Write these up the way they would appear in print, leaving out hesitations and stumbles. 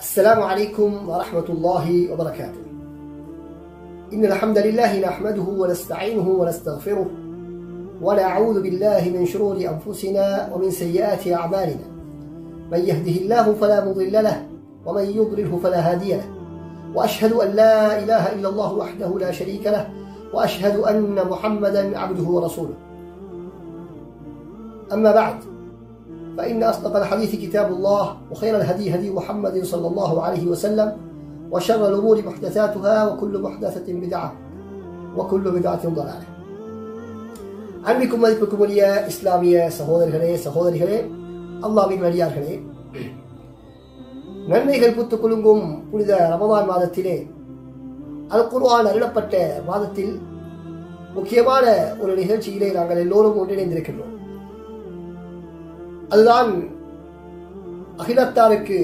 السلام عليكم ورحمة الله وبركاته. إن الحمد لله نحمده ونستعينه ونستغفره ونعوذ بالله من شرور أنفسنا ومن سيئات أعمالنا. من يهده الله فلا مضل له ومن يضلله فلا هادي له، وأشهد أن لا إله إلا الله وحده لا شريك له، وأشهد أن محمدا عبده ورسوله. أما بعد، فإن أصدق الحديث كتاب الله، وخير الهدي هدي محمد صلى الله عليه وسلم، وشر الأمور محدثاتها، وكل محدثة بدعة، وكل بدعة ضلالة. அன்பிற்கும் மதிப்புக்கும் உரிய இஸ்லாமிய சகோதரர்களே சகோதரிகளே, அல்லாஹ்வின் அடியார்களே, நன்மைகள் பூத்துக் குலுங்கும் புனித ரமதான் மாதத்திலே, அல் குர்ஆன் அருளப்பட்ட மாதத்தில் முக்கியமான ஒரு நிகழ்ச்சியிலே நாங்கள் எல்லோரும் ஒன்றிணைந்திருக்கின்றோம். அதுதான் அகிலத்தாருக்கு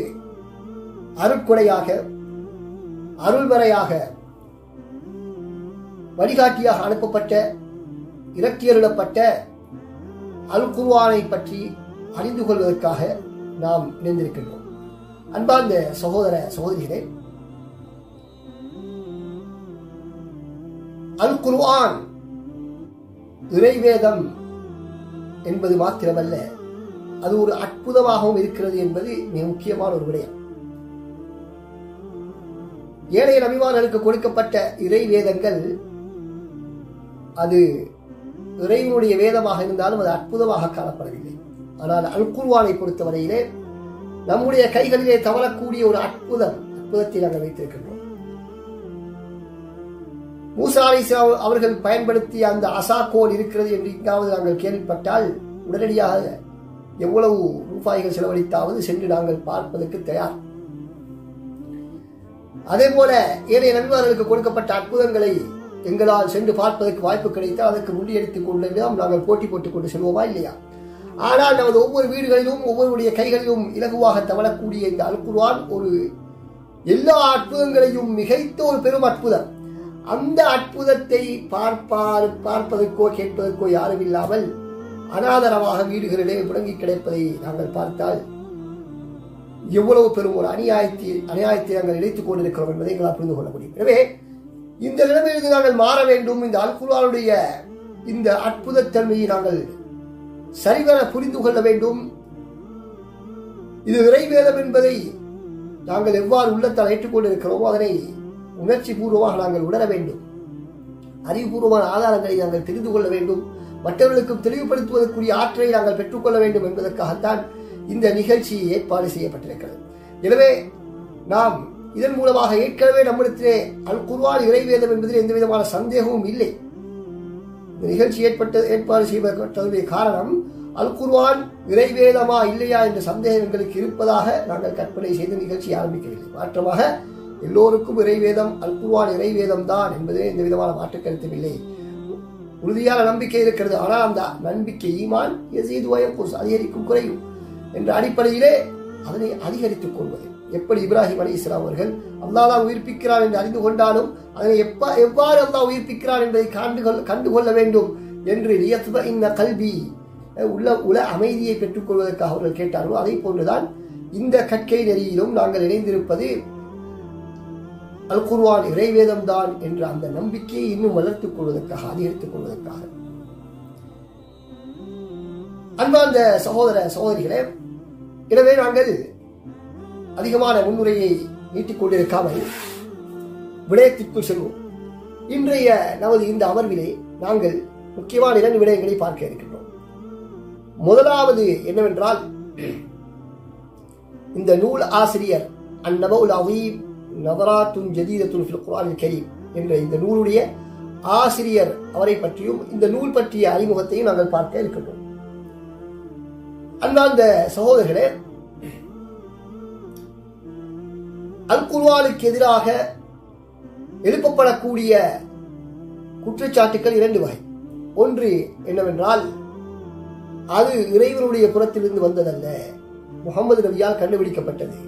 அருட்கொடையாக, அருள்மறையாக, வழிகாட்டியாக அனுப்பப்பட்ட, இறக்கியருளப்பட்ட அல் குர்ஆனை பற்றி அறிந்து கொள்வதற்காக நாம் இணைந்திருக்கின்றோம். அன்பார்ந்த சகோதர சகோதரிகளே, அல் குர்ஆன் இறைவேதம் என்பது மாத்திரமல்ல, அது ஒரு அற்புதமாகவும் இருக்கிறது என்பது மிக முக்கியமான ஒரு விடயம். ஏனைய நபிமார்களுக்கு கொடுக்கப்பட்ட இறை வேதங்கள் அது இறைவனுடைய வேதமாக இருந்தாலும் அது அற்புதமாக காணப்படவில்லை. ஆனால் அல் குர்ஆனை பொறுத்தவரையிலே நம்முடைய கைகளிலே தவறக்கூடிய ஒரு அற்புதத்தை நாங்கள் வைத்திருக்கின்றோம். மூசா அலைஹிஸ்ஸலாம் அவர்கள் பயன்படுத்திய அந்த அசாக்கோல் இருக்கிறது என்று எங்காவது நாங்கள் கேள்விப்பட்டால் உடனடியாக எவ்வளவு ரூபாய்கள் செலவழித்தாவது சென்று நாங்கள் பார்ப்பதற்கு தயார். அதே போல ஏனைய நண்பர்களுக்கு கொடுக்கப்பட்ட அற்புதங்களை எங்களால் சென்று பார்ப்பதற்கு வாய்ப்பு கிடைத்தால் அதற்கு முண்டியடித்துக் கொண்டு நாங்கள் போட்டி போட்டுக் கொண்டு செல்வோமா இல்லையா? ஆனால் நமது ஒவ்வொரு வீடுகளிலும் ஒவ்வொருடைய கைகளிலும் இலகுவாக தவழக்கூடிய இந்த அல் குர்ஆன் ஒரு எல்லா அற்புதங்களையும் மிகைத்த ஒரு பெரும் அற்புதம். அந்த அற்புதத்தை பார்ப்பதற்கோ கேட்பதற்கோ யாரும் இல்லாமல் அனாதரமாக வீடுகளிலே முடங்கி கிடைப்பதை நாங்கள் பார்த்தால் எவ்வளவு பெரும் ஒரு அநியாயத்தை நாங்கள் இணைத்துக் கொண்டிருக்கிறோம் என்பதை எங்களால் புரிந்து கொள்ள முடியும். எனவே இந்த நிலைமையிலிருந்து நாங்கள் மாற வேண்டும். இந்த அல் குர்ஆனுடைய இந்த அற்புதத்தன்மையை நாங்கள் சரிவர புரிந்து கொள்ள வேண்டும். இது இறைவேதம் என்பதை நாங்கள் எவ்வாறு உள்ளத்தால் ஏற்றுக்கொண்டிருக்கிறோமோ அதனை உணர்ச்சி பூர்வமாக நாங்கள் உணர வேண்டும். அறிவுபூர்வமான ஆதாரங்களை நாங்கள் தெரிந்து கொள்ள வேண்டும். மற்றவர்களுக்கும் தெளிவுபடுத்துவதற்குரிய ஆற்றலை நாங்கள் பெற்றுக்கொள்ள வேண்டும் என்பதற்காகத்தான் இந்த நிகழ்ச்சி ஏற்பாடு செய்யப்பட்டிருக்கிறது. எனவே நாம் இதன் மூலமாக ஏற்கனவே நம்மிடத்திலே அல் குர்ஆன் இறைவேதம் என்பதில் எந்த விதமான சந்தேகமும் இல்லை. இந்த நிகழ்ச்சி ஏற்பாடு செய்யப்பட்டதுடைய காரணம் அல் குர்ஆன் இறைவேதமா இல்லையா என்ற சந்தேகம் எங்களுக்கு இருப்பதாக நாங்கள் கற்பனை செய்து நிகழ்ச்சி ஆரம்பிக்கவில்லை. மாற்றமாக எல்லோருக்கும் இறைவேதம் அல் குர்ஆன் இறைவேதம் தான் என்பதிலே எந்த விதமான மாற்று கருத்தும் இல்லை. உறுதியான நம்பிக்கை இருக்கிறது. ஆனால் அந்த நம்பிக்கை ஈமான் யஸீது வ யன்குஸ், அதிகரிக்கும் குறையும் என்ற அடிப்படையிலே அதனை அதிகரித்துக் கொள்வது. எப்படி இப்ராஹிம் அலைஹிஸ்ஸலாம் அவர்கள் அல்லாஹ் தான் உயிர்ப்பிக்கிறார் என்று அறிந்து கொண்டாலும் அதனை எவ்வாறு அல்லாஹ் உயிர்ப்பிக்கிறார் என்பதை கண்டுகொள்ள வேண்டும் என்று லியத்மஇன்ன கல்பி, உல அமைதியை பெற்றுக் கொள்வதற்காக அவர்கள் கேட்டார்களோ அதை போன்றுதான் இந்த கற்கை நெறியிலும் நாங்கள் இணைந்திருப்பது அல் குர்ஆன் இறைவேதம் தான் என்ற அந்த நம்பிக்கையை இன்னும் வளர்த்துக் கொள்வதற்காக, அதிகரித்துக் கொள்வதற்காக. அன்பார்ந்த சகோதர சகோதரிகளே, எனவே நாங்கள் அதிகமான முன்னுரையை நீட்டிக் கொண்டிருக்காமல் விடயத்திற்குள் செல்வோம். இன்றைய நமது இந்த அமர்விலே நாங்கள் முக்கியமான 2 விடயங்களை பார்க்க இருக்கின்றோம். முதலாவது என்னவென்றால், இந்த நூல் ஆசிரியர் அந்நபவுல் அதீம் நதராத்துன் ஜதீதத்துன் ஃபில் குர்ஆனில் கரீம் என்ற இந்த நூலுடைய ஆசிரியர் அவரை பற்றியும் இந்த நூல் பற்றிய அறிமுகத்தையும் நாங்கள் பார்க்க இருக்கின்றோம். அன்பார்ந்த சகோதரர்களே, அல் குர்ஆனுக்கு எதிராக எழுப்பப்படக்கூடிய குற்றச்சாட்டுக்கள் 2 வகை. ஒன்று என்னவென்றால், அது இறைவனுடைய புறத்திலிருந்து வந்ததல்ல, முகமது நபியால் கண்டுபிடிக்கப்பட்டது,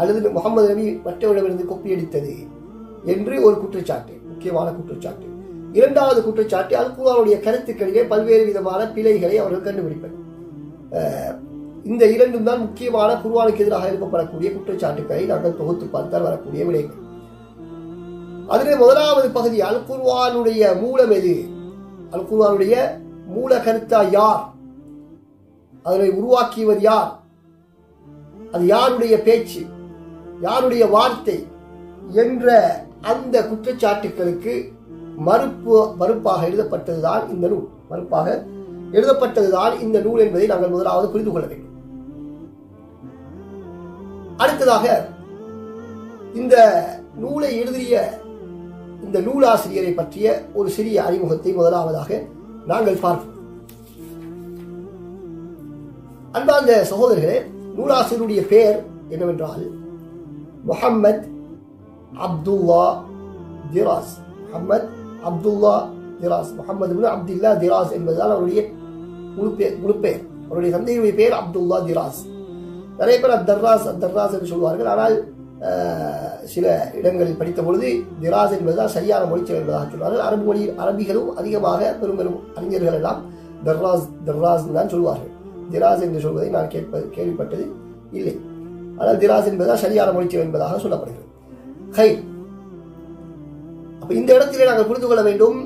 அல்லது முகமது நபி மற்றவரிடமிருந்து கொப்பியடித்தது என்று ஒரு குற்றச்சாட்டு, முக்கியமான குற்றச்சாட்டு. இரண்டாவது குற்றச்சாட்டு, அல் குர்ஆனுடைய கருத்துக்களிலே பல்வேறு விதமான பிழைகளை அவர்கள் கண்டுபிடிப்பது. இந்த இரண்டும் தான் முக்கியமான குர்ஆனுக்கு எதிராக எழுப்பப்படக்கூடிய குற்றச்சாட்டுக்களை நாங்கள் தொகுத்து பார்த்தால் வரக்கூடிய விடயங்கள். அதிலே முதலாவது பகுதி அல் குர்ஆனுடைய மூலம் எது, அல் குர்ஆனுடைய மூல கருத்தா யார், அதனை உருவாக்கியவர் யார், அது யாருடைய பேச்சு, யாருடைய வார்த்தை என்ற அந்த குற்றச்சாட்டுகளுக்கு மறுப்பாக எழுதப்பட்டதுதான் இந்த நூல். மறுப்பாக எழுதப்பட்டதுதான் இந்த நூல் என்பதை நாங்கள் முதலாவது புரிந்து கொள்ள வேண்டும். அடுத்ததாக இந்த நூலை எழுதிய இந்த நூலாசிரியரை பற்றிய ஒரு சிறிய அறிமுகத்தை முதலாவதாக நாங்கள் பார்ப்போம். அன்பார்ந்த சகோதரர்களே, நூலாசிரியருடைய பெயர் என்னவென்றால் முஹம்மத் அப்துல்லா திராஸ். முஹம்மத் அப்துல்லா திராஸ், முஹம்மது இப்னு அப்துல்லா திராஸ் என்பதுதான் அவருடைய முழு பெயர். அவருடைய தந்தையுடைய பெயர் அப்துல்லா திராஸ். நிறைய பேர் அத்தர்ராஸ் அத்தர்ராஸ் என்று சொல்வார்கள். ஆனால் சில இடங்களில் படித்த பொழுது திராஸ் என்பதுதான் சரியான மொழிச்சொல் என்பதாக சொல்வார்கள். அரபிகளும் அதிகமாக பெரும் அறிஞர்கள் எல்லாம் தர்ராஸ் தர்ராஸ் தான் சொல்வார்கள். திராஸ் என்று சொல்வதை நான் கேள்விப்பட்டது இல்லை. ஆனால் திராஸ் என்பதுதான் சரியான மொழிச்சொல் என்பதாக சொல்லப்படுகிறது. ஹை, அப்ப இந்த இடத்திலே நாங்கள் புரிந்து கொள்ள வேண்டும்,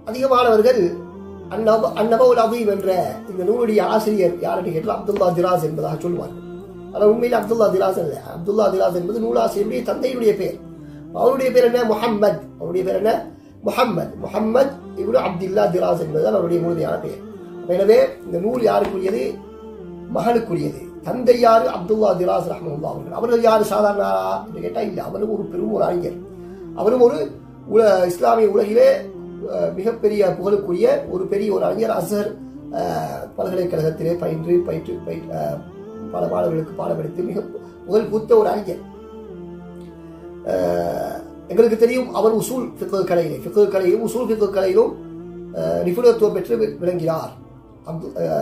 அதிகமானவர்கள் அந்நபவுல் அதீம் என்ற இந்த நூலுடைய ஆசிரியர் யாருக்கு கேட்டால் அப்துல்லா திராஸ் என்பதாக சொல்வார்கள். ஆனால் உண்மையில் அப்துல்லா திராஸ் அல்ல. அப்துல்லா திராஸ் என்பது நூலாசிரியருடைய தந்தையுடைய பெயர். அவருடைய பேர் என்ன? முஹம்மத். அவருடைய பேர் என்ன? முஹம்மத். முஹம்மத் இப்னு அப்துல்லா திராஸ் என்பதுதான் அவருடைய முழுமையான பெயர். எனவே இந்த நூல் யாருக்குரியது? மகனுக்குரியது. தந்தை யாரு? அப்துல்லா திராஸ் ரஹ்மத்துல்லாஹி அவர்கள். அவர்கள் யாரு? சாதாரண என்று கேட்டால் இல்லை, அவரும் ஒரு பெரும் ஒரு அறிஞர். அவரும் ஒரு இஸ்லாமிய உலகிலே மிகப்பெரிய புகழுக்குரிய ஒரு பெரிய ஒரு அறிஞர். அஸ்ஹர் பல்கலைக்கழகத்திலே பயிற்று பல மாணவர்களுக்கு பாடமெடுத்து மிக புகழ் பூத்த ஒரு அறிஞர். எங்களுக்கு தெரியும், அவர் உசூல் ஃபிக்ஹ் கலையிலும் உசூல் ஃபிக்ஹ் கலையிலும் நிபுணத்துவம் பெற்று விளங்கினார்.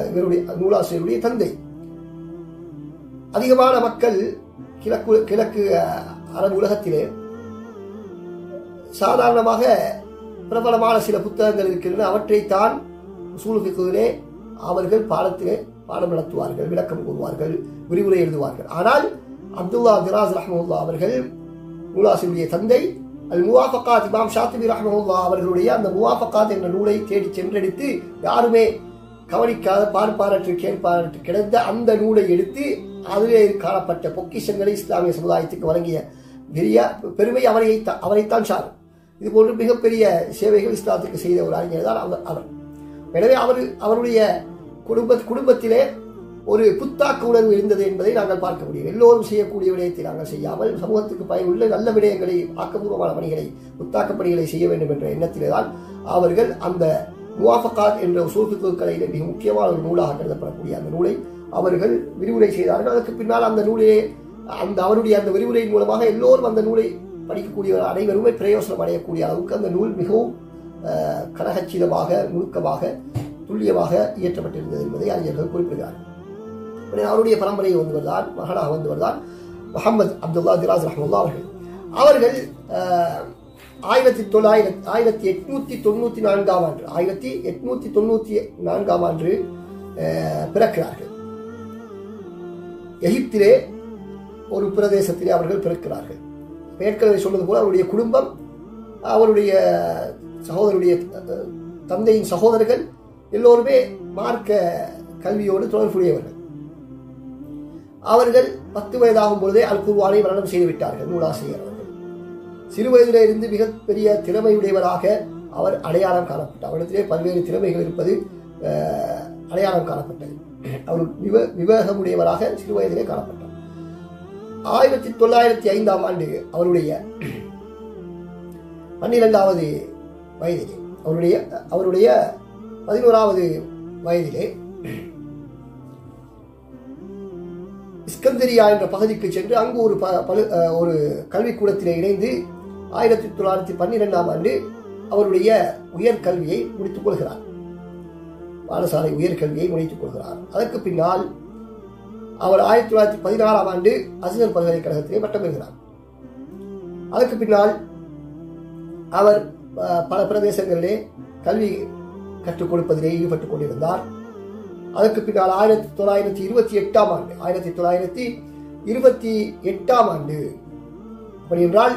இவருடைய நூலாசிரியருடைய தந்தை. அதிகமான மக்கள் கிழக்கு அரபு உலகத்திலே சாதாரணமாக பிரபலமான சில புத்தகங்கள் இருக்கின்றன. அவற்றைத்தான் உசூல் ஃபிக்ஹிலே அவர்கள் பாடம் நடத்துவார்கள், விளக்கம் கூறுவார்கள், விரிவுரை எழுதுவார்கள். ஆனால் அப்துல்லா திராஸ் ரஹ்மத்துல்லாஹி அவர்கள் நூலாசிரியருடைய தந்தை அல் முவாஃபகாத் இமாம் ஷாத்திபி ரஹ்மத்துல்லாஹி அவர்களுடைய அந்த முவாஃபகாத் என்ற நூலை தேடி சென்றெடுத்து யாருமே கவனிக்காத பார்ப்பாரற்று கேட்பாரற்று கிடந்த அந்த நூலை எடுத்து அதிலே காணப்பட்ட பொக்கிஷங்களை இஸ்லாமிய சமுதாயத்துக்கு வழங்கிய பெருமை அவரைத்தான் சாரும். இது போன்று மிகப்பெரிய சேவைகள் இஸ்லாத்துக்கு செய்த ஒரு அறிஞர் தான் அவர். எனவே அவருடைய குடும்பத்திலே ஒரு புத்தாக்க உணர்வு இருந்தது என்பதை நாங்கள் பார்க்க முடியும். எல்லோரும் செய்யக்கூடிய விடயத்தை நாங்கள் செய்யாமல் சமூகத்துக்கு பயனுள்ள நல்ல விடயங்களை, ஆக்கப்பூர்வமான பணிகளை, புத்தாக்க பணிகளை செய்ய வேண்டும் என்ற எண்ணத்திலே தான் அவர்கள் அந்த முவாஃபகாத் என்ற உசூல் ஃபிக்ஹ் கலையிலே மிக முக்கியமான ஒரு நூலாக கருதப்படக்கூடிய அந்த நூலை அவர்கள் விரிவுரை செய்தார்கள். அதற்கு பின்னால் அந்த நூலிலே அவருடைய அந்த விரிவுரையின் மூலமாக எல்லோரும் அந்த நூலை படிக்கக்கூடிய அனைவருமே பிரயோசனம் அடையக்கூடிய அளவுக்கு அந்த நூல் மிகவும் கனகச்சிதமாக, நுணுக்கமாக, துல்லியமாக இயற்றப்பட்டிருந்தது என்பதை அறிஞர்கள் குறிப்பிடுகிறார்கள். அவருடைய பரம்பரையை வந்தவர்தான், மகனாக வந்தவர்தான் முஹம்மது அப்துல்லா திராஸ் ரஹ்மத்துல்லாஹி அவர்கள் 1894 ஆண்டு பிறக்கிறார்கள். எகிப்திலே ஒரு பிரதேசத்திலே அவர்கள் பிறக்கிறார்கள். ஏற்கனவே சொன்னது போல அவருடைய குடும்பம், அவருடைய சகோதரருடைய தந்தையின் சகோதரர்கள் எல்லோருமே மார்க்க கல்வியோடு தொடர்புடையவர்கள். அவர்கள் 10 வயதாகும் பொழுதே அல் குர்ஆனை மரணம் செய்து விட்டார்கள். நூலாசிரியர் அவர்கள் சிறு வயதிலே இருந்து மிகப்பெரிய திறமையுடையவராக அவர் அடையாளம் காணப்பட்டார். அவரிடத்திலே பல்வேறு திறமைகள் இருப்பது அடையாளம் காணப்பட்டது. அவர் விவேகமுடையவராக சிறு வயதிலே காணப்பட்டார். 1905 ஆண்டு அவருடைய 12வது வயதிலே, அவருடைய 11வது வயதிலே இஸ்கந்தரியா என்ற பகுதிக்கு சென்று அங்கு ஒரு கல்விக்கூடத்திலே இணைந்து 1912 ஆண்டு அவருடைய உயர்கல்வியை முடித்துக் கொள்கிறார். பாடசாலை உயர்கல்வியை முடித்துக் கொள்கிறார். அதற்கு பின்னால் அவர் 1916 ஆண்டு அஸ்ஹர் பல்கலைக்கழகத்திலே பட்டம் பெறுகிறார். அதற்கு பின்னால் அவர் பல பிரதேசங்களிலே கல்வி கற்றுக் கொடுப்பதிலே ஈடுபட்டுக் கொண்டிருந்தார். அதற்கு பின்னால் 1928 ஆண்டு 1928 ஆண்டு அப்படி என்றால்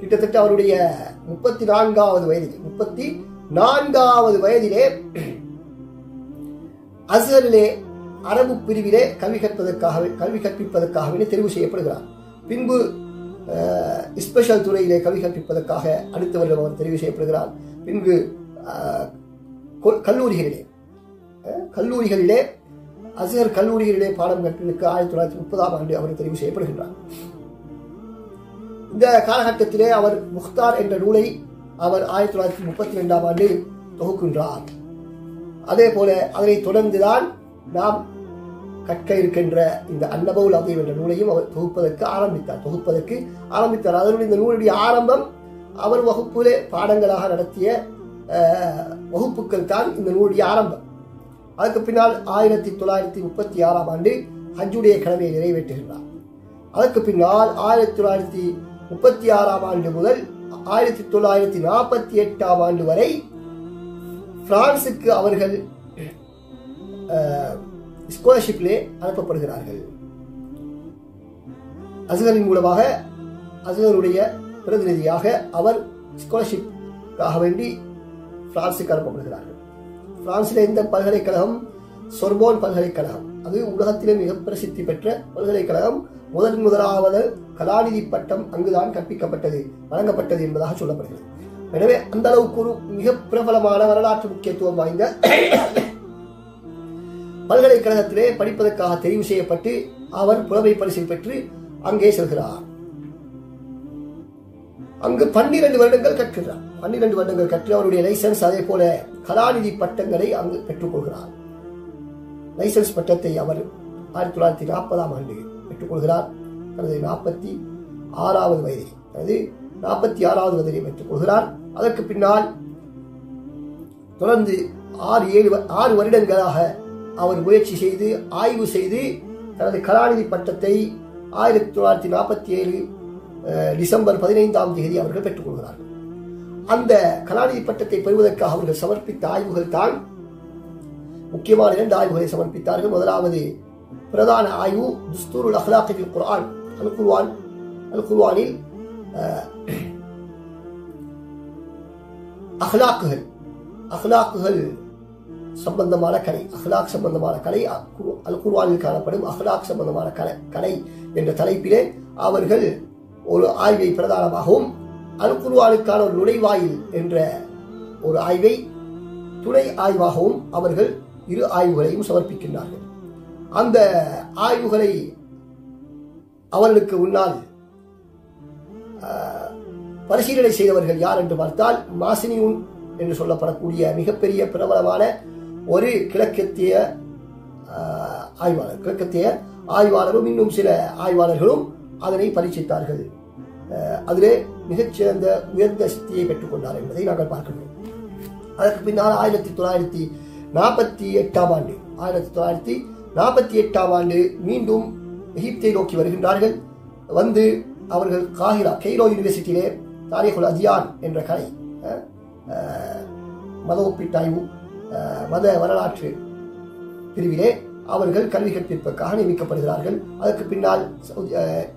கிட்டத்தட்ட அவருடைய 34வது வயதிலே அஸ்ஹரிலே அரபு பிரிவிலே கல்வி கற்பிப்பதற்காகவே தெரிவு செய்யப்படுகிறார். பின்பு ஸ்பெஷல் துறையிலே கல்வி கற்பிப்பதற்காக அடுத்த வருடம் அவர் தெரிவு செய்யப்படுகிறார். பின்பு கல்லூரிகளிலே அஸ்ஹர் கல்லூரிகளிலே பாடம் கற்பதற்கு 1930 ஆண்டு அவர் தெரிவு செய்யப்படுகின்றார். இந்த காலகட்டத்திலே அவர் முக்தார் என்ற நூலை அவர் 1932 ஆண்டு தொகுக்கின்றார். அதே போல அதனை தொடர்ந்துதான் நாம் கற்க இருக்கின்ற இந்த அன்னபவுல் அதீம் என்ற நூலையும் அவர் தொகுப்பதற்கு ஆரம்பித்தார். அதனுடைய இந்த நூலுடைய ஆரம்பம் அவர் வகுப்பிலே பாடங்களாக நடத்திய வகுப்புகள் தான் இந்த நூலுடைய ஆரம்பம். அதற்கு பின்னால் 1936 ஆண்டு ஹஜ்ஜுடைய கடமையை நிறைவேற்றுகின்றார். அதற்கு பின்னால் 1936 ஆண்டு முதல் 1948 ஆண்டு வரை பிரான்சுக்கு அவர்கள் ஸ்காலர்ஷிப்பிலே அனுப்பப்படுகிறார்கள். அஸ்ஹரின் மூலமாக அஸ்ஹருடைய பிரதிநிதியாக அவர் ஸ்காலர்ஷிப்காக வேண்டி பிரான்சுக்கு அனுப்பப்படுகிறார்கள். பிரான்சிலே இந்த பல்கலைக்கழகம் சொர்போன் பல்கலைக்கழகம், அது உலகத்திலே மிக பிரசித்தி பெற்ற பல்கலைக்கழகம். முதலாவது கலாநிதி பட்டம் அங்குதான் வழங்கப்பட்டது என்பதாக சொல்லப்படுகிறது. எனவே அந்த அளவுக்கு ஒரு மிக பிரபலமான வரலாற்று முக்கியத்துவம் வாய்ந்த பல்கலைக்கழகத்திலே படிப்பதற்காக தெரிவு செய்யப்பட்டு அவர் புலமை பரிசில் பெற்று அங்கே செல்கிறார். அங்கு 12 வருடங்கள் கற்கிறார். 12 வருடங்கள் கற்று அவருடைய லைசன்ஸ் அதே போல கலாநிதி பட்டங்களை அங்கு பெற்றுக்கொள்கிறார். லைசன்ஸ் பட்டத்தை அவர் 1940 ஆண்டு பெற்றுக்கொள்கிறார். தனது 46வது வயதில் பெற்றுக்கொள்கிறார். அதற்கு பின்னால் தொடர்ந்து 6 வருடங்களாக அவர் முயற்சி செய்து ஆய்வு செய்து தனது கலாநிதி பட்டத்தை 1947 டிசம்பர் 15 அவர்கள் பெற்றுக்கொள்கிறார்கள். அந்த கலாநிதி பட்டத்தை பெறுவதற்காக அவர்கள் சமர்ப்பித்த ஆய்வுகள் தான் முக்கியமான 2 ஆய்வுகளை சமர்ப்பித்தார்கள். முதலாவது பிரதான ஆய்வு துஸ்தூருல் அஹ்லாக் ஃபில் குர்ஆன், அல்-குர்ஆனில் அஹ்லாக்குகள் சம்பந்தமான கலை, அஹ்லாக் சம்பந்தமான கலை, அல்-குர்ஆனில் காணப்படும் அஹ்லாக் சம்பந்தமான கலை என்ற தலைப்பிலே அவர்கள் ஒரு ஆய்வை பிரதானமாகவும், அல்-குர்ஆனுக்கான ஒரு நுழைவாயில் என்ற ஒரு ஆய்வை துணை ஆய்வாகவும் அவர்கள் 2 ஆய்வுகளையும் சமர்ப்பிக்கின்றார்கள். அந்த ஆய்வுகளை அவர்களுக்கு முன்னால் பரிசீலனை செய்தவர்கள் யார் என்று பார்த்தால், மாசினியூன் என்று சொல்லப்படக்கூடிய மிகப்பெரிய பிரபலமான ஒரு கிழக்கத்திய ஆய்வாளரும் இன்னும் சில ஆய்வாளர்களும் அதனை பரீட்சித்தார்கள். அதிலே மிகச்சிறந்த உயர்ந்த சக்தியை பெற்றுக் கொண்டார் என்பதை நாங்கள் பார்க்கிறோம். அதற்கு பின்னால் 1948 ஆண்டு மீண்டும் எகிப்தை நோக்கி வருகின்றார்கள். வந்து அவர்கள் கெய்ரோ யூனிவர்சிட்டியிலே தாரீகுல் அதியான் என்ற கலை, மத ஒப்பீட்டாய்வு, மத வரலாற்று பிரிவிலே அவர்கள் கல்வி கற்பிப்பதற்காக நியமிக்கப்படுகிறார்கள். அதற்கு பின்னால்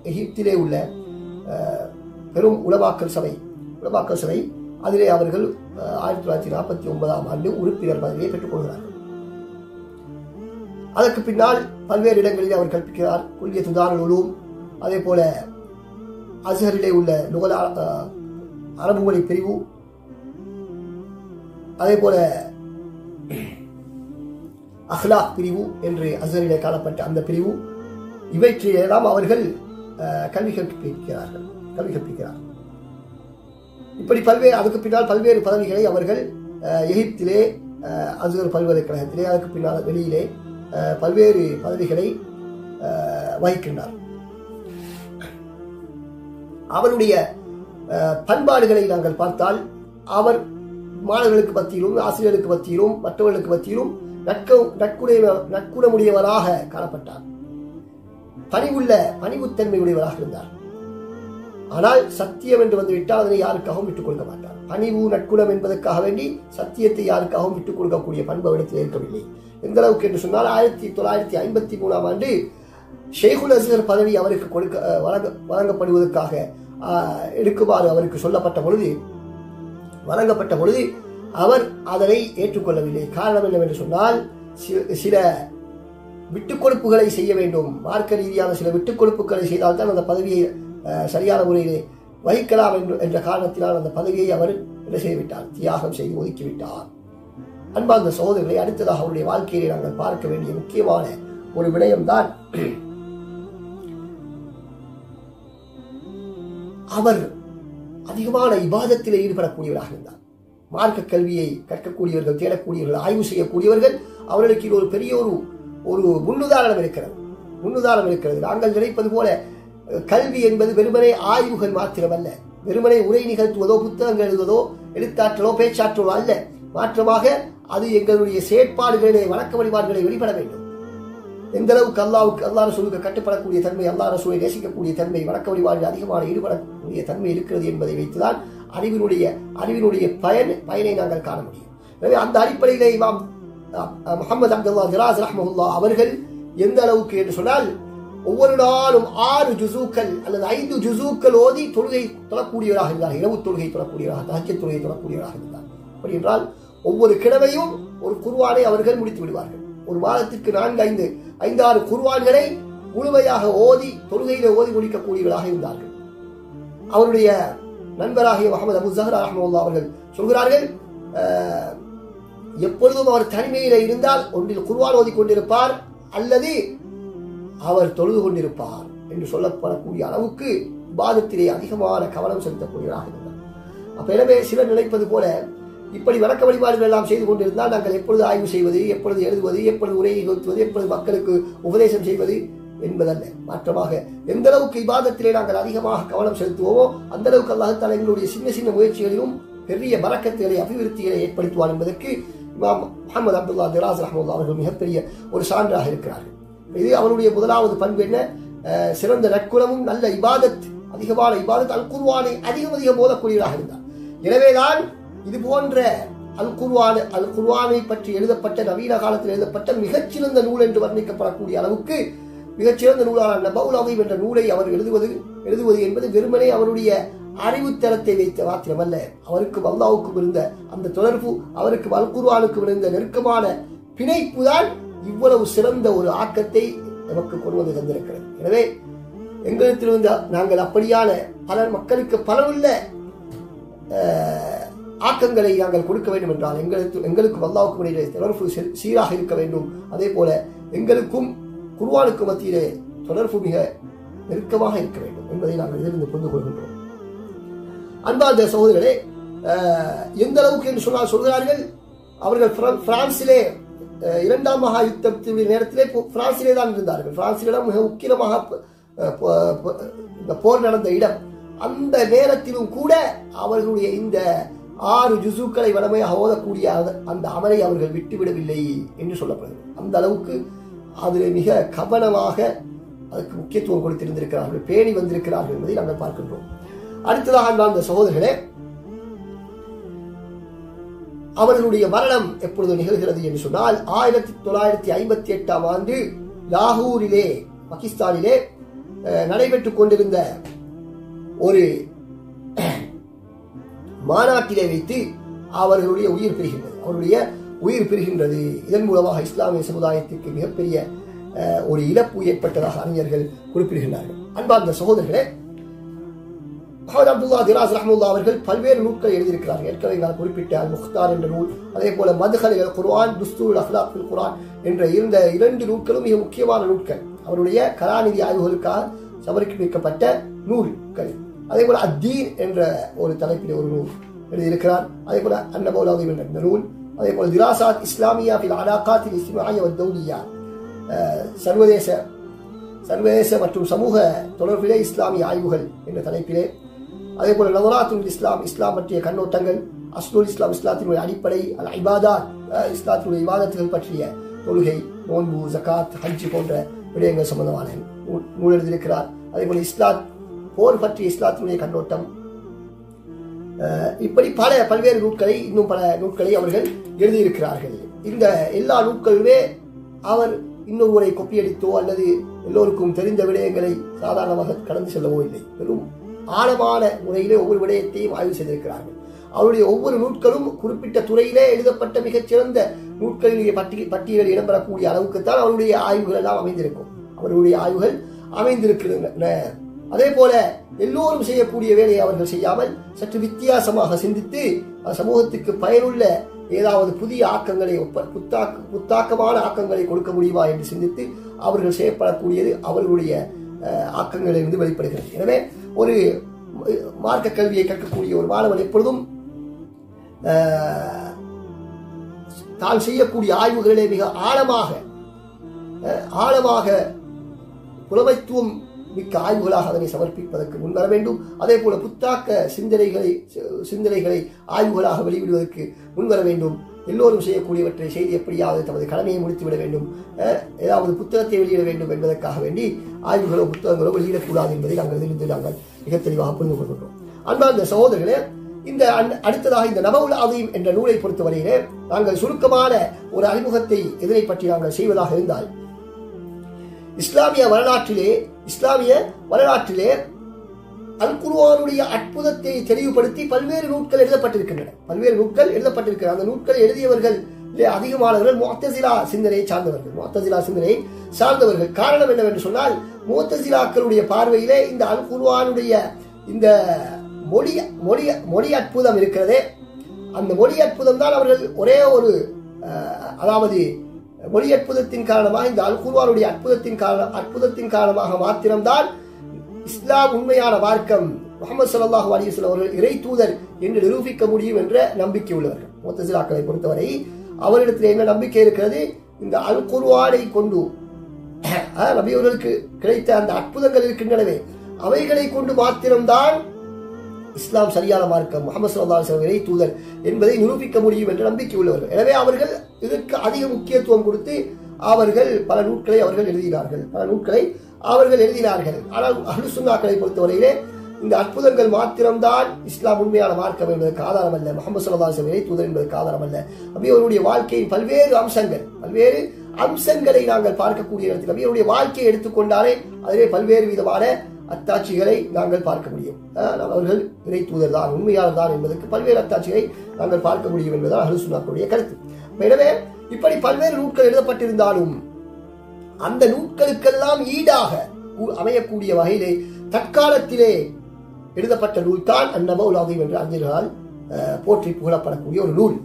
எகிப்திலே உள்ள பெரும் உலமாக்கல் சபை அதிலே அவர்கள் 1949 ஆண்டு உறுப்பினர் பதவியை பெற்றுக் கொள்கிறார்கள். அதற்கு பின்னால் பல்வேறு இடங்களில் அவர் கற்பிக்கிறார். குல்லியத் தாருல் உலூம், அதே போல அஸ்ஹரிலே உள்ள அரபு மொழி பிரிவு, அதே போல அஹ்லாக் பிரிவு என்று அஸ்ஹரிலே காணப்பட்ட அந்த பிரிவு, இவற்றையெல்லாம் அவர்கள் கல்வி கற்பிக்கிறார். இப்படி அதுக்கு பின்னால் பல்வேறு பதவிகளை அவர்கள் எகிப்திலே அஸ்ஹர் பல்கலைக்கழகத்திலே, அதற்கு பின்னால் வெளியிலே பல்வேறு பதவிகளை வகிக்கின்றார். அவருடைய பண்பாடுகளை நாங்கள் பார்த்தால், அவர் மாணவர்களுக்கு மத்தியிலும் ஆசிரியர்களுக்கு மத்தியிலும் மற்றவர்களுக்கு மத்தியிலும் நற்குணமுடையவராக காணப்பட்டார். பணிவுத்தன்மை உடையவராக இருந்தார். ஆனால் சத்தியம் என்று வந்துவிட்டால் அதனை யாருக்காகவும் விட்டுக் கொடுக்க மாட்டார். பணிவு நற்குணம் என்பதற்காக வேண்டி சத்தியத்தை யாருக்காகவும் விட்டுக் கொடுக்கக்கூடிய பண்பு இடத்தில் இருக்கவில்லை. எந்த அளவுக்கு என்று சொன்னால் 1953ஆம் ஆண்டு ஷேகுல் அஸ்கர் பதவி அவருக்கு வழங்கப்படுவதற்காக எடுக்குமாறு அவருக்கு வழங்கப்பட்ட பொழுது அவர் அதனை ஏற்றுக்கொள்ளவில்லை. காரணம் என்னவென்று சொன்னால் சில விட்டுக் கொடுப்புகளை செய்ய வேண்டும். மார்க்க ரீதியான சில விட்டுக் கொடுப்புகளை செய்தால்தான் அந்த பதவியை சரியான முறையிலே வகிக்கலாம் என்ற காரணத்தினால் அந்த பதவியை அவர் என்ன செய்துவிட்டார், தியாகம் செய்து ஒதுக்கிவிட்டார். அன்பார்ந்த சகோதரர்களை, அடுத்ததாக அவருடைய வாழ்க்கையிலே நாங்கள் பார்க்க வேண்டிய முக்கியமான ஒரு விடயம்தான் அவர் அதிகமான இபாதத்திலே ஈடுபடக்கூடியவராக இருந்தார். மார்க்க கல்வியை கற்கக்கூடியவர்கள், தேடக்கூடியவர்கள், ஆய்வு செய்யக்கூடியவர்கள், அவர்களுக்கு இது ஒரு பெரிய ஒரு முன்னுதாரணம் இருக்கிறது. நாங்கள் நினைப்பது போல கல்வி என்பது வெறுமனே ஆய்வுகள் மாத்திரமல்ல, வெறுமனே உரை நிகழ்த்துவதோ புத்தகங்கள் எழுதுவதோ எழுத்தாற்றலோ பேச்சாற்றலோ அல்ல. மாற்றமாக அது எங்களுடைய செயற்பாடுகளிலே வழக்க வழிபாடுகளை வெளிப்பட வேண்டும். எந்த அளவுக்கு அல்லாஹ் ரசூலுக்கு கட்டுப்படக்கூடிய தன்மை, அல்லாஹ் ரசூலை நேசிக்கக்கூடிய தன்மை, வழக்க வழிபாடுகள் அதிகமான ஈடுபடக்கூடிய தன்மை இருக்கிறது என்பதை வைத்துதான் அறிவினுடைய பயனை நாங்கள் காண முடியும். எனவே அந்த அடிப்படையிலே இமாம் முஹம்மது அப்துல்லா திராஸ் ரஹ்மஹுல்லாஹ் அவர்கள் எந்த அளவுக்கு என்று சொன்னால் ஒவ்வொரு நாளும் 6 ஜுசூக்கள் அல்லது 5 ஜுசூக்கள் ஓதி தொழுகை தொழக்கூடியவராக இருந்தார். இரவு தொழுகை தொழக்கூடியவராக, தஹஜ்ஜத் தொழுகை தொழக்கூடியவராக இருந்தார். அப்படி என்றால் ஒவ்வொரு கிழமையும் ஒரு குர்ஆனை அவர்கள் முடித்து விடுவார்கள். ஒரு மாதத்திற்கு 4-5-6 குர்ஆன்களை முழுமையாக ஓதி தொழுகையிலே ஓதி முடிக்கக்கூடியவராக இருந்தார்கள். அவருடைய நண்பராகிய முஹம்மது அபு ஜஹ்ரா ரஹ்மத்துல்லாஹி அவர்கள் சொல்கிறார்கள், எப்பொழுதும் அவர் தனிமையிலே இருந்தால் ஒன்றில் குர்ஆன் ஓதி கொண்டிருப்பார் அல்லது அவர் தொழுது கொண்டிருப்பார் என்று சொல்லப்படக்கூடிய அளவுக்கு இபாதத்திலே அதிகமான கவனம் செலுத்தக்கூடியவராக இருந்தார். அப்ப எனவே சிலர் நினைப்பது போல இப்படி வழக்க வழிபாடுகள் எல்லாம் செய்து கொண்டிருந்தால் நாங்கள் எப்பொழுது ஆய்வு செய்வது, எப்பொழுது எழுதுவது, எப்பொழுது உரையை நிகழ்த்துவது, எப்பொழுது மக்களுக்கு உபதேசம் செய்வது என்பதல்ல. மாற்றமாக எந்த அளவுக்கு இபாதத்திலே நாங்கள் அதிகமாக கவனம் செலுத்துவோமோ அந்த அளவுக்கு அல்லாஹ் தஆலா எங்களுடைய சின்ன சின்ன முயற்சிகளிலும் பெரிய பரக்கத்துகளை, அபிவிருத்திகளை ஏற்படுத்துவார் என்பதற்கு இமாம் முஹம்மது அப்துல்லா திராஸ் ரஹ்மத்துல்லாஹி அவர்கள் மிகப்பெரிய ஒரு சான்றாக இருக்கிறார்கள். இது அவருடைய முதலாவது பண்பு என்ன? சிறந்த நற்குணமும் நல்ல இபாதத், அதிகமான இபாதத், அல் குர்ஆனை அதிகம் ஓதக்கூடியவராக இருந்தார். எனவேதான் இது போன்ற அல் குர்ஆனை பற்றி எழுதப்பட்ட, நவீன காலத்தில் எழுதப்பட்ட மிகச்சிறந்த நூல் என்று வர்ணிக்கப்படக்கூடிய அளவுக்கு மிகச்சிறந்த நூலான நபவுல் அதீம் என்ற நூலை அவர் எழுதுவது என்பது வெறுமனே அவருடைய அறிவுத்தரத்தை வைத்த மாத்திரமல்ல, அவருக்கும் அல்லாஹ்வுக்கும் இருந்த அந்த தொடர்பு, அவருக்கும் அல் குர்ஆனுக்கும் இருந்த நெருக்கமான பிணைப்பு தான் இவ்வளவு சிறந்த ஒரு ஆக்கத்தை நமக்கு கொண்டு வந்து தந்திருக்கிறது. எனவே எங்களிடத்திலிருந்து நாங்கள் அப்படியான மக்களுக்கு பலனுள்ள ஆக்கங்களை நாங்கள் கொடுக்க வேண்டும் என்றால் எங்களுக்கும் அல்லாஹ்வுக்கும் இடையிலே தொடர்பு சீராக இருக்க வேண்டும். அதே போல எங்களுக்கும் குர்ஆனுக்கு மத்தியிலே தொடர்பு மிக நெருக்கமாக இருக்க வேண்டும் என்பதை நாங்கள் இதிலிருந்து புரிந்து கொள்கின்றோம். அன்பார்ந்த சகோதரர்களே, எந்த அளவுக்கு என்று சொன்னால் சொல்கிறார்கள், அவர்கள் பிரான்சிலே 2ஆம் மகா யுத்தத்தினுடைய நேரத்திலே பிரான்சிலே தான் இருந்தார்கள். பிரான்சிலிடம் மிக முக்கியமாக இந்த போர் நடந்த இடம். அந்த நேரத்திலும் கூட அவர்களுடைய இந்த 6 ஜுசுக்களை வளமையாக ஓதக்கூடிய அந்த அமலை அவர்கள் விட்டுவிடவில்லை என்று சொல்லப்படுகிறது. அந்த அளவுக்கு அதில் மிக கவனமாக அதற்கு முக்கியத்துவம் கொடுத்திருந்திருக்கிறார்கள், பேணி வந்திருக்கிறார்கள் என்பதை நாங்கள் பார்க்கின்றோம். அடுத்ததாக அந்த சகோதரர்களே, அவர்களுடைய மரணம் எப்பொழுது நிகழ்கிறது என்று சொன்னால் 1958ஆம் ஆண்டு லாகூரிலே, பாகிஸ்தானிலே நடைபெற்றுக் கொண்டிருந்த ஒரு மாநாட்டிலே வைத்து அவர்களுடைய உயிர் பிரிகின்றது. இதன் மூலமாக இஸ்லாமிய சமுதாயத்திற்கு மிகப்பெரிய ஒரு இழப்பு ஏற்பட்டதாக அறிஞர்கள் குறிப்பிடுகின்றார்கள். அன்பார்ந்த சகோதரர்களே, முஹம்மது அப்துல்லா திராஸ் ரஹ்மத்துல்லாஹி அவர்கள் பல்வேறு நூல்களை எழுதியிருக்கிறார்கள். ஏற்கனவே நான் குறிப்பிட்ட அல் முக்தார் என்ற நூல், அதே போல மத்ஹல் அல் குர்ஆன், துஸ்தூர் அஹ்லாக் ஃபில் குர்ஆன் என்ற இந்த 2 நூல்களும் மிக முக்கியமான நூல்கள். அவருடைய கலாநிதி ஆய்வுகளுக்காக சமர்ப்பிக்கப்பட்ட நூல்கள். அதே போல அத்தீன் என்ற ஒரு தலைப்பில் ஒரு நூல் எழுதியிருக்கிறார். அதே போல அன்னபவுல் அதீம் என்ற நூல், அதே போல திராசாத் இஸ்லாமியா ஃபில் அலாகாத் அல் இஜ்திமாஇய்யா வத் தௌலியா, சர்வதேச மற்றும் சமூக தொடர்பிலே இஸ்லாமிய ஆய்வுகள் என்ற தலைப்பிலே, அதே போல நவராத்துல் இஸ்லாம் பற்றிய கண்ணோட்டங்கள், அஸ்லுல் இஸ்லாம், இஸ்லாத்தினுடைய அடிப்படை, அல் இபாதாத், இஸ்லாத்தினுடைய இபாதத்துகள் பற்றிய தொழுகை, நோன்பு, ஜகாத், ஹஜ் போன்ற விடயங்கள் சம்பந்தமான நூல் எழுதியிருக்கிறார். அதே போல போர் பற்றிய இஸ்லாத்தினுடைய கண்ணோட்டம், இப்படி பல்வேறு நூட்களை, இன்னும் பல நூட்களை அவர்கள் எழுதியிருக்கிறார்கள். இந்த எல்லா நூட்களுமே அவர் இன்னொருவரை கொப்பியடித்தோ அல்லது எல்லோருக்கும் தெரிந்த விடயங்களை சாதாரணமாக கடந்து செல்லவோ இல்லை. பெரும் ஆழமான முறையிலே ஒவ்வொரு விடயத்தையும் ஆய்வு செய்திருக்கிறார்கள். அவருடைய ஒவ்வொரு நூட்களும் குறிப்பிட்ட துறையிலே எழுதப்பட்ட மிகச்சிறந்த நூட்களினுடைய பட்டியலில் இடம்பெறக்கூடிய அளவுக்குத்தான் அவருடைய ஆய்வுகள் எல்லாம் அமைந்திருக்கும். அவருடைய ஆய்வுகள் அமைந்திருக்கின்றன. அதே போல எல்லோரும் செய்யக்கூடிய வேலையை அவர்கள் செய்யாமல் சற்று வித்தியாசமாக சிந்தித்து சமூகத்துக்கு பயனுள்ள ஏதாவது புதிய ஆக்கங்களை, புத்தாக்கமான ஆக்கங்களை கொடுக்க முடியுமா என்று சிந்தித்து அவர்கள் செய்யப்படக்கூடியது அவர்களுடைய ஆக்கங்களிலிருந்து வெளிப்படுகிறது. எனவே ஒரு மார்க்க கல்வியை கற்கக்கூடிய ஒரு மாணவன் எப்பொழுதும் தான் செய்யக்கூடிய ஆய்வுகளிலே மிக ஆழமாக புலமைத்துவம் மிக்க ஆய்வுகளாக அதனை சமர்ப்பிப்பதற்கு முன்வர வேண்டும். அதே போல புத்தாக்க சிந்தனைகளை ஆய்வுகளாக வெளியிடுவதற்கு முன்வர வேண்டும். எல்லோரும் செய்யக்கூடியவற்றை செய்து எப்படியாவது தமது கடமையை முடித்துவிட வேண்டும், ஏதாவது புத்தகத்தை வெளியிட வேண்டும் என்பதற்காக வேண்டி ஆய்வுகளோ புத்தகங்களோ வெளியிடக்கூடாது என்பதை நாங்கள் மிக தெளிவாக புரிந்து கொள்கின்றோம். அன்பார்ந்த சகோதரர்களே, இந்த அடுத்ததாக இந்த நபவுல் அதீம் என்ற நூலை பொறுத்தவரையிலே நாங்கள் சுருக்கமான ஒரு அறிமுகத்தை இதனை பற்றி நாங்கள் செய்வதாக இருந்தால், இஸ்லாமிய வரலாற்றிலே அல் குர்ஆனுடைய அற்புதத்தை தெளிவுபடுத்தி பல்வேறு நூட்கள் எழுதப்பட்டிருக்கின்றன. அந்த நூட்களை எழுதியவர்கள் அதிகமானவர்கள் முஅத்தஸிலா சிந்தனையை சார்ந்தவர்கள். காரணம் என்னவென்று சொன்னால், முஅத்தஸிலாக்களுடைய பார்வையிலே இந்த அல் குர்ஆனுடைய இந்த மொழி அற்புதம் இருக்கிறதே, அந்த மொழி அற்புதம் தான் அவர்கள் ஒரே ஒரு அதாவது மொழி அற்புதத்தின் காரணமாக, இந்த அல் குர்ஆனுடைய அற்புதத்தின் காரணமாக மாத்திரம்தான் இஸ்லாம் உண்மையான மார்க்கம், முஹம்மது ஸல்லல்லாஹு அலைஹி வஸல்லம் அவர்கள் இறை தூதர் என்று நிரூபிக்க முடியும் என்ற நம்பிக்கை உள்ளவர்கள். முஅத்தஸிலாக்களை பொறுத்தவரை அவரிடத்தில் என்ன நம்பிக்கை இருக்கிறது? இந்த அல் குர்ஆனை கொண்டு நபி அவர்களுக்கு கிடைத்த அந்த அற்புதங்கள் இருக்கின்றனவே, அவைகளை கொண்டு மாத்திரம்தான் இஸ்லாம் சரியான மார்க்கம், முஹம்மது ஸல்லல்லாஹு அலைஹி வஸல்லம் இறை தூதர் என்பதை நிரூபிக்க முடியும் என்ற நம்பிக்கை உள்ளவர்கள். எனவே அவர்கள் இதற்கு அதிக முக்கியத்துவம் கொடுத்து அவர்கள் பல நூட்களை எழுதினார்கள். ஆனால் அஹ்லு சுன்னாக்களை பொறுத்தவரையிலே இந்த அற்புதங்கள் மாத்திரம்தான் இஸ்லாம் உண்மையான மார்க்கம் என்பதற்கு ஆதாரம் அல்ல, முஹம்மது ஸல்லல்லாஹு அலைஹி வஸல்லம் இறை தூதர் என்பதற்கு ஆதாரம் அல்ல. நபி அவருடைய வாழ்க்கையின் பல்வேறு அம்சங்களை நாங்கள் பார்க்கக்கூடிய இடத்தில் நபி அவருடைய வாழ்க்கையை எடுத்துக்கொண்டாலே அதிலே பல்வேறு விதமான அத்தாட்சிகளை நாங்கள் பார்க்க முடியும். அவர்கள் இறை தூதர் தான், உண்மையாளர் தான் என்பதற்கு பல்வேறு அத்தாட்சிகளை நாங்கள் பார்க்க முடியும் என்பதுதான் அஹ்லு சுன்னாக்களுடைய கருத்து. எனவே இப்படி பல்வேறு நூட்கள் எழுதப்பட்டிருந்தாலும் அந்த நூட்களுக்கெல்லாம் ஈடாக அமையக்கூடிய வகையிலே தற்காலத்திலே எழுதப்பட்ட நூல் தான் அந்நபவுல் அதீம் என்ற அறிஞர்களால் போற்றி புகழப்படக்கூடிய ஒரு நூல்.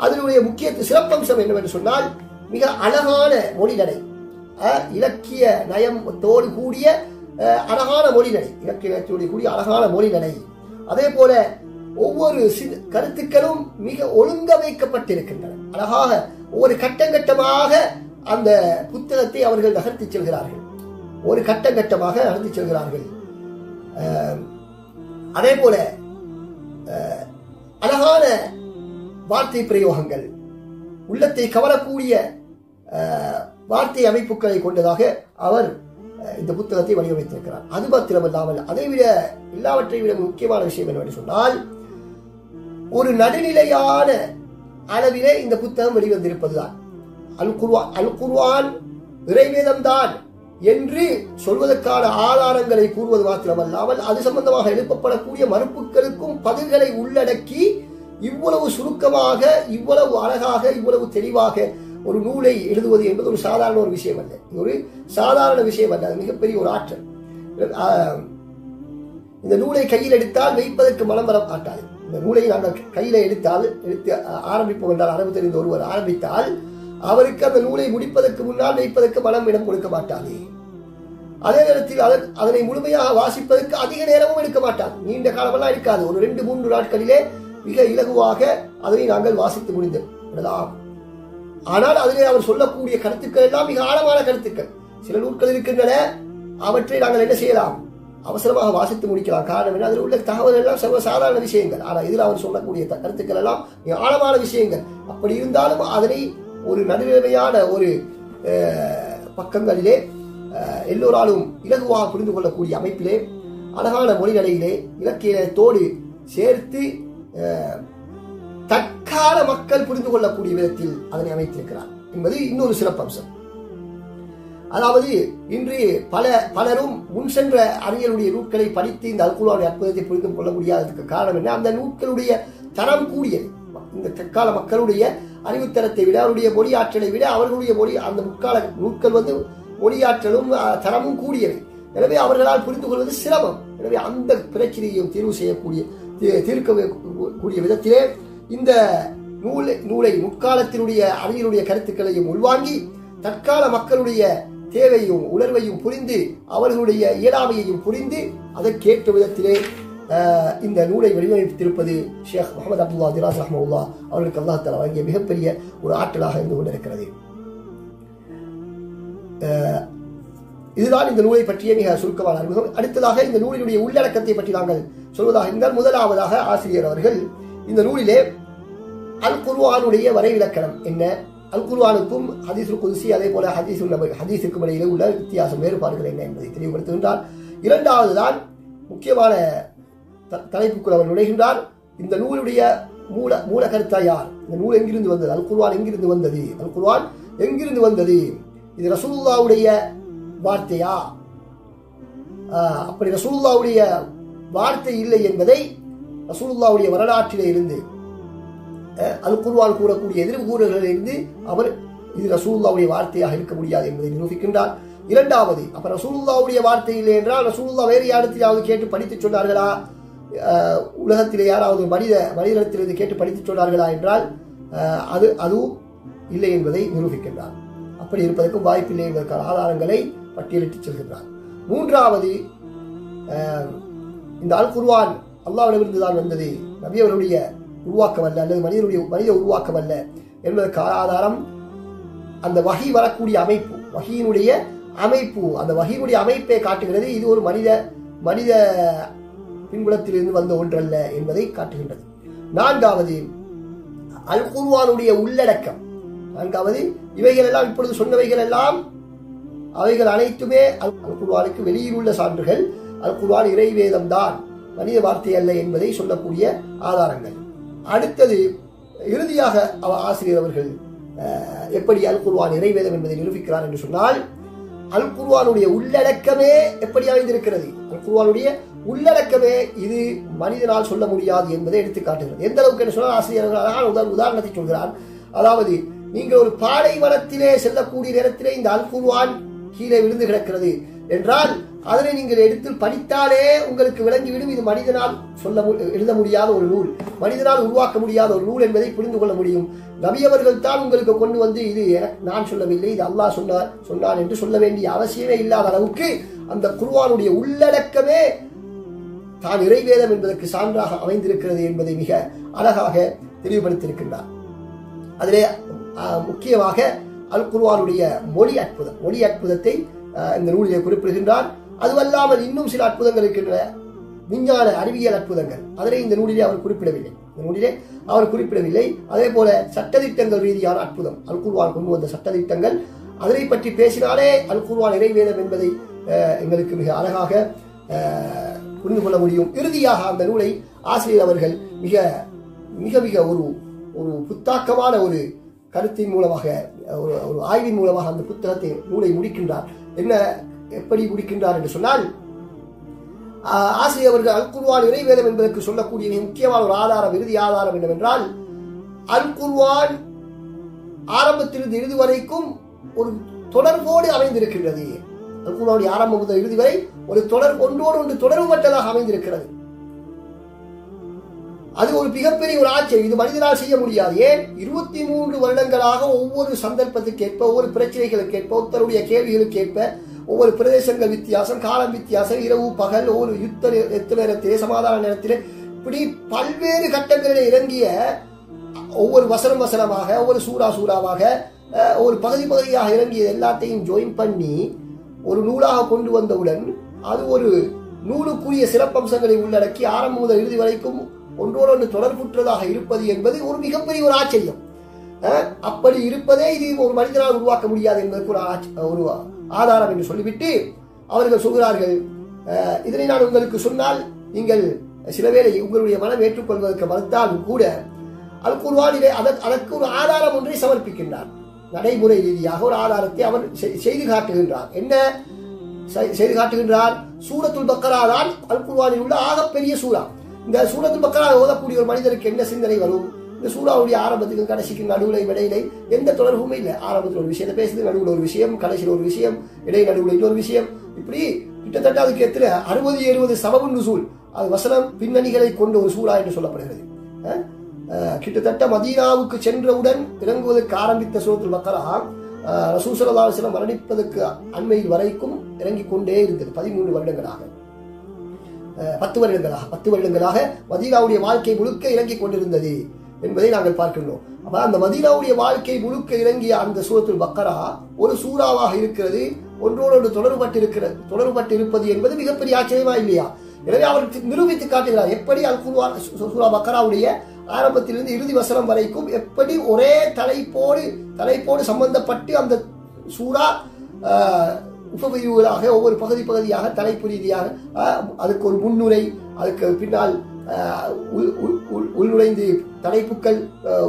அதனுடைய முக்கிய சிறப்பம்சம் என்னவென்று சொன்னால், மிக அழகான மொழிநடை, இலக்கிய நயத்தோடு கூடிய அழகான மொழிநடை, அதே போல ஒவ்வொரு கருத்துக்களும் மிக ஒழுங்கமைக்கப்பட்டிருக்கின்றன. அழகாக ஒவ்வொரு கட்டமாக அந்த புத்தகத்தை அவர்கள் நகர்த்தி செல்கிறார்கள். அதே போல அழகான வார்த்தை பிரயோகங்கள், உள்ளத்தை கவரக்கூடிய வார்த்தை அமைப்புகளை கொண்டதாக அவர் இந்த புத்தகத்தை வடிவமைத்திருக்கிறார். அது மாத்திரமல்லாமல் அதைவிட எல்லாவற்றை விட முக்கியமான விஷயம் என்னவென்று சொன்னால், ஒரு நடுநிலையான அளவிலே இந்த புத்தகம் வெளிவந்திருப்பதுதான். அல் குர்ஆன் இறைவேதம் தான் என்று சொல்வதற்கான ஆதாரங்களை கூறுவது மாத்திரமல்லாமல் அது சம்பந்தமாக எழுப்பப்படக்கூடிய மறுப்புகளுக்கும் பதில்களை உள்ளடக்கி இவ்வளவு சுருக்கமாக, இவ்வளவு அழகாக, இவ்வளவு தெளிவாக ஒரு நூலை எழுதுவது என்பது ஒரு சாதாரண ஒரு விஷயம் அல்ல. ஒரு சாதாரண விஷயம் அல்ல, அது மிகப்பெரிய ஒரு ஆற்றல். இந்த நூலை கையில் எடுத்தால் வைப்பதற்கு மனம் வர மாட்டாது. இந்த நூலை நாங்கள் கையில எடுத்து ஆரம்பிப்போம் என்றால், அரபு தெரிந்த ஒருவர் ஆரம்பித்தால் அவருக்கு அந்த நூலை முடிப்பதற்கு முன்னால் வைப்பதற்கு மனம் இடம் கொடுக்க மாட்டாது. அதே நேரத்தில் அதனை முழுமையாக வாசிப்பதற்கு அதிக நேரமும் எடுக்க மாட்டார். நீண்ட காலமெல்லாம் இருக்காது. ஒரு 2-3 நாட்களிலே மிக இலகுவாக அதனை நாங்கள் வாசித்து முடிந்து விடலாம். ஆனால் அதிலே அவர் சொல்லக்கூடிய கருத்துக்கள் எல்லாம் மிக ஆழமான கருத்துக்கள். சில நூல்கள் இருக்கின்றன, அவற்றை நாங்கள் என்ன செய்யலாம், அவசரமாக வாசித்து முடிக்கலாம். காரணம் என்ன, அதில் உள்ள தகவல் எல்லாம் சர்வசாதாரண விஷயங்கள். ஆனால் இதில் அவர் சொல்லக்கூடிய கருத்துக்கள் எல்லாம் மிக ஆழமான விஷயங்கள். அப்படி இருந்தாலும் அதனை ஒரு நடுநிலைமையான ஒரு பக்கங்களிலே எல்லோராலும் இலகுவாக புரிந்து கொள்ளக்கூடிய அமைப்பிலே அழகான மொழிநடையிலே இலக்கியத்தோடு சேர்த்து தற்கால மக்கள் புரிந்து கொள்ளக்கூடிய விதத்தில் அதனை அமைத்திருக்கிறார் என்பது இன்னொரு சிறப்பம்சம். அதாவது இன்று பலரும் முன் சென்ற அறிஞருடைய நூல்களை படித்து இந்த அல் குர்ஆனுடைய அற்புதத்தை புரிந்து கொள்ள முடியாததுக்கு காரணம் என்ன? அந்த நூல்களுடைய தரம் கூடியது. இந்த தற்கால மக்களுடைய அறிவுத்தரத்தை விட, அவருடைய மொழியாற்றலை விட அவர்களுடைய மொழி அந்த முற்கால நூல்கள் மொழியாற்றலும் தரமும் கூடியவை. எனவே அவர்களால் புரிந்து கொள்வது சிரமம். எனவே அந்த பிரச்சனையையும் தீர்க்கக்கூடிய விதத்திலே இந்த நூலை முற்காலத்தினுடைய அறிஞருடைய கருத்துக்களையும் உள்வாங்கி தற்கால மக்களுடைய தேவையும் உணர்வையும் புரிந்து அவர்களுடைய இயலாமையையும் புரிந்து அதற்கேற்ற விதத்திலே இந்த நூலை வடிவமைத்திருப்பது ஷேக் முகமது அப்துல்லா திராஸ் ரஹ்மத்துல்லாஹ் அவர்களுக்கு அல்லாஹ் தஆலா வழங்கிய மிகப்பெரிய ஒரு ஆற்றலாக இருந்து கொண்டிருக்கிறது. இதுதான் இந்த நூலை பற்றிய மிக சுருக்கமான அறிமுகம். அடுத்ததாக இந்த நூலினுடைய உள்ளடக்கத்தை பற்றி நாங்கள் சொல்வதாக இருந்தால், முதலாவதாக ஆசிரியர் அவர்கள் இந்த நூலிலே அல் குர்ஆனுடைய வரைவிலக்கணம் என்ன, அல் குர்ஆனுக்கும் ஹதீஸுல் குத்ஸி அதே போல ஹதீஸுக்கும் இடையிலே உள்ள வித்தியாசம் வேறுபாடுகள் என்ன என்பதை தெளிவுபடுத்துகின்றார். இரண்டாவது தான் முக்கியமான தலைப்புக்குள் அவர் நுழைகின்றார். இந்த நூலுடைய மூல கருத்தா யார், இந்த நூல் எங்கிருந்து வந்தது, அல் குர்ஆன் எங்கிருந்து வந்தது, அல் குர்ஆன் எங்கிருந்து வந்தது, இது ரசூலுல்லாஹ்வுடைய வார்த்தையா, அப்படி ரசூலுல்லாஹ்வுடைய வார்த்தை இல்லை என்பதை ரசூலுல்லாஹ்வுடைய வரலாற்றிலே இருந்து அல் குர்ஆன் கூறக்கூடிய எதிர்கூறல்களில் இருந்து அவர் இது ரசூலுல்லாஹ்வுடைய வார்த்தையாக இருக்க முடியாது என்பதை நிரூபிக்கின்றார். இரண்டாவது, அப்ப ரசூலுல்லாஹ்வுடைய வார்த்தை இல்லை என்றால் ரசூலுல்லாஹ் வேறு யாரிடத்திலாவது கேட்டு படித்து சொன்னார்களா, உலகத்திலே யாராவது மனிதனிடத்திலிருந்து கேட்டு படித்து சொன்னார்களா என்றால் அதுவும் இல்லை என்பதை நிரூபிக்கின்றார். அப்படி இருப்பதற்கும் வாய்ப்பில்லை என்பதற்கான ஆதாரங்களை பட்டியலிட்டு செல்கின்றார். மூன்றாவது, இந்த அல் குர்ஆன் அல்லாஹ்விடமிருந்து தான் வந்தது, நபி அவருடைய உருவாக்கம் அல்ல அல்லது மனித உருவாக்கம் அல்ல என்பதற்கு ஆதாரம் அந்த வஹி வரக்கூடிய அமைப்பு, வஹியினுடைய அமைப்பு, அந்த வஹியினுடைய அமைப்பை காட்டுகிறது. இது ஒரு மனித பின்புலத்திலிருந்து வந்த ஒன்றல்ல என்பதை காட்டுகின்றது. நான்காவது, அல் குர்ஆனுடைய உள்ளடக்கம். நான்காவது, இவைகள் எல்லாம் இப்பொழுது சொன்னவைகள் எல்லாம் அவைகள் அனைத்துமே அல் குர்ஆனுக்கு வெளியில் உள்ள சான்றுகள். அல் குர்ஆன் இறைவேதம் தான், மனித வார்த்தை அல்ல என்பதை சொல்லக்கூடிய ஆதாரங்கள். அடுத்தது, இறுதியாக ஆசிரியர் அவர்கள் எப்படி அல் குர்ஆன் இறைவேதம் என்பதை நிரூபிக்கிறார் என்று சொன்னால், அல் குர்ஆனுடைய உள்ளடக்கமே எப்படி அமைந்திருக்கிறது, அல் குர்ஆனுடைய உள்ளடக்கமே இது மனிதனால் சொல்ல முடியாது என்பதை எடுத்து காட்டுகிறது. எந்த அளவுக்கு என்று சொன்னால், ஆசிரியர்கள் அழகான உதாரணத்தை சொல்கிறார். அதாவது, நீங்கள் ஒரு பாலைவனத்திலே செல்லக்கூடிய நேரத்திலே இந்த அல் குர்ஆன் கீழே விழுந்து கிடக்கிறது என்றால் அதனை நீங்கள் எடுத்து படித்தாலே உங்களுக்கு விளங்கிவிடும் இது மனிதனால் எழுத முடியாத ஒரு நூல், மனிதனால் உருவாக்க முடியாத ஒரு நூல் என்பதை புரிந்து கொள்ள முடியும். நபி அவர்கள் தான் உங்களுக்கு கொண்டு வந்து இது நான் சொல்லவில்லை, இது அல்லாஹ் சொன்னான் என்று சொல்ல வேண்டிய அவசியமே இல்லாத அளவுக்கு அந்த குர்ஆனுடைய உள்ளடக்கமே தான் இறைவேதம் என்பதற்கு சான்றாக அமைந்திருக்கிறது என்பதை மிக அழகாக தெளிவுபடுத்தியிருக்கின்றார். அதிலே முக்கியமாக அல் குர்ஆனுடைய மொழி அற்புதத்தை இந்த நூலிலே குறிப்பிடுகின்றார். அதுவல்லாமல் இன்னும் சில அற்புதங்கள் இருக்கின்ற விஞ்ஞான அறிவியல் அற்புதங்கள், அதனை இந்த நூலிலே அவர் குறிப்பிடவில்லை. அதே போல சட்டதிட்டங்கள் ரீதியான அற்புதம், அல் குர்ஆன் கொண்டு வந்த சட்டதிட்டங்கள், அதனை பற்றி பேசினாலே அல் குர்ஆன் இறைவேதம் என்பதை எங்களுக்கு மிக அழகாக புரிந்து கொள்ள முடியும். இறுதியாக அந்த நூலை ஆசிரியர் அவர்கள் மிக மிக மிக ஒரு புத்தாக்கமான ஒரு கருத்தின் மூலமாக, ஒரு ஆய்வின் மூலமாக அந்த புத்தகத்தை நூலை முடிக்கின்றார். எப்படி முடிக்கின்றார் என்று சொன்னால், ஆசிரியர் அவர்கள் அல் குர்ஆன் இறைவேதம் என்பதற்கு சொல்லக்கூடிய முக்கியமான ஒரு ஆதாரம், இறுதி ஆதாரம் என்னவென்றால், அல் குர்ஆன் ஆரம்பத்திலிருந்து இறுதி வரைக்கும் ஒரு தொடர்போடு அமைந்திருக்கின்றது. அல் குர்ஆனுடைய ஆரம்பம் முதல் இறுதி வரை ஒரு ஒன்றோடு ஒன்று தொடர்பு மட்டதாக அமைந்திருக்கிறது. அது ஒரு மிகப்பெரிய ஒரு ஆச்சரியம். இது மனிதனால் செய்ய முடியாது. ஏன்? 23 வருடங்களாக ஒவ்வொரு சந்தர்ப்பத்துக்கேற்ப, ஒவ்வொரு பிரச்சனைகளுக்கேற்ப, ஒருத்தருடைய கேள்விகளுக்கேற்ப, ஒவ்வொரு பிரதேசங்கள் வித்தியாசம், காலம் வித்தியாசம், இரவு பகல், ஒரு யுத்த நேரத்திலே, சமாதான நேரத்திலே, இப்படி பல்வேறு கட்டங்களிலே இறங்கிய ஒவ்வொரு வசனமாக, ஒவ்வொரு சூறாவாக, ஒரு பகுதியாக இறங்கிய எல்லாத்தையும் ஜாயின் பண்ணி ஒரு நூலாக கொண்டு வந்தவுடன் அது ஒரு நூலுக்குரிய சிறப்பம்சங்களை உள்ளடக்கி ஆரம்பம் முதல் இறுதி வரைக்கும் ஒன்றோடு தொடர்புற்றதாக இருப்பது என்பது ஒரு மிகப்பெரிய ஒரு ஆச்சரியம். அப்படி இருப்பதே இது ஒரு மனிதனால் உருவாக்க முடியாது என்பதற்கு ஒரு ஆதாரம் என்று சொல்லிவிட்டு அவர்கள் சொல்கிறார்கள், இதனை நான் உங்களுக்கு சொன்னால் நீங்கள் சில வேளை உங்களுடைய மனம் ஏற்றுக்கொள்வதற்கு மறுத்தாலும் கூட அல் குர்ஆனிலே அதற்கு ஒரு ஆதாரம் ஒன்றை சமர்ப்பிக்கின்றார். நடைமுறை ரீதியாக ஒரு ஆதாரத்தை அவர் செய்து காட்டுகின்றார். என்ன செய்து காட்டுகின்றார்? சூரத்துல் பக்கரா தான் அல் குர்ஆனில் உள்ள ஆகப்பெரிய சூரா. இந்த சூரத்துல் பக்கரா ஓதக்கூடிய ஒரு மனிதருக்கு என்ன சிந்தனை வரும்? இந்த சூறாவுடைய ஆரம்பத்துக்கு கடைசிக்கு நடுவில் இடையிலே எந்த தொடர்புமே இல்லை. ஆரம்பத்தில் ஒரு விஷயத்தை பேசுது, நடுவில் ஒரு விஷயம், கடைசியில் ஒரு விஷயம், இடை நடுவில் இன்னொரு விஷயம், இப்படி கிட்டத்தட்ட அதுக்கு எத்தனை 60-70 சபபுன் நுசூல், அது வசனம் பின்னணிகளை கொண்ட ஒரு சூறா என்று சொல்லப்படுகிறது. கிட்டத்தட்ட மதீனாவுக்கு சென்றவுடன் இறங்குவதற்கு ஆரம்பித்த சூரத்துல் பக்கரா ரசூல் ஸல்லல்லாஹு அலைஹி வஸல்லம் மரணிப்பதற்கு அண்மையில் வரைக்கும் இறங்கிக் கொண்டே இருந்தது. 13 வருடங்களாக 10 வருடங்களாக மதீனாவுடைய வாழ்க்கை முழுக்க இறங்கிக் கொண்டிருந்தது என்பதை நாங்கள் பார்க்கின்றோம். அப்ப அந்த மதீனாவுடைய வாழ்க்கை முழுக்க இறங்கிய அந்த சூரத்துல் பக்கரா ஒரு சூறாவாக இருக்கிறது, ஒன்றோடு தொடர்பட்டு இருப்பது என்பது மிகப்பெரிய ஆச்சரியமா இல்லையா? எனவே அவர் நிரூபித்து காட்டுகிறார் எப்படி அல் குர்ஆன் சூரா பக்கராவுடைய ஆரம்பத்திலிருந்து இறுதி வசனம் வரைக்கும் எப்படி ஒரே தலைப்போடு சம்பந்தப்பட்டு அந்த சூரா உபபிரிவுகளாக ஒவ்வொரு பகுதியாக தலைப்பு ரீதியாக அதுக்கு ஒரு முன்னுரை, அதுக்கு பின்னால் உள்நுழைந்து தலைப்புக்கள்,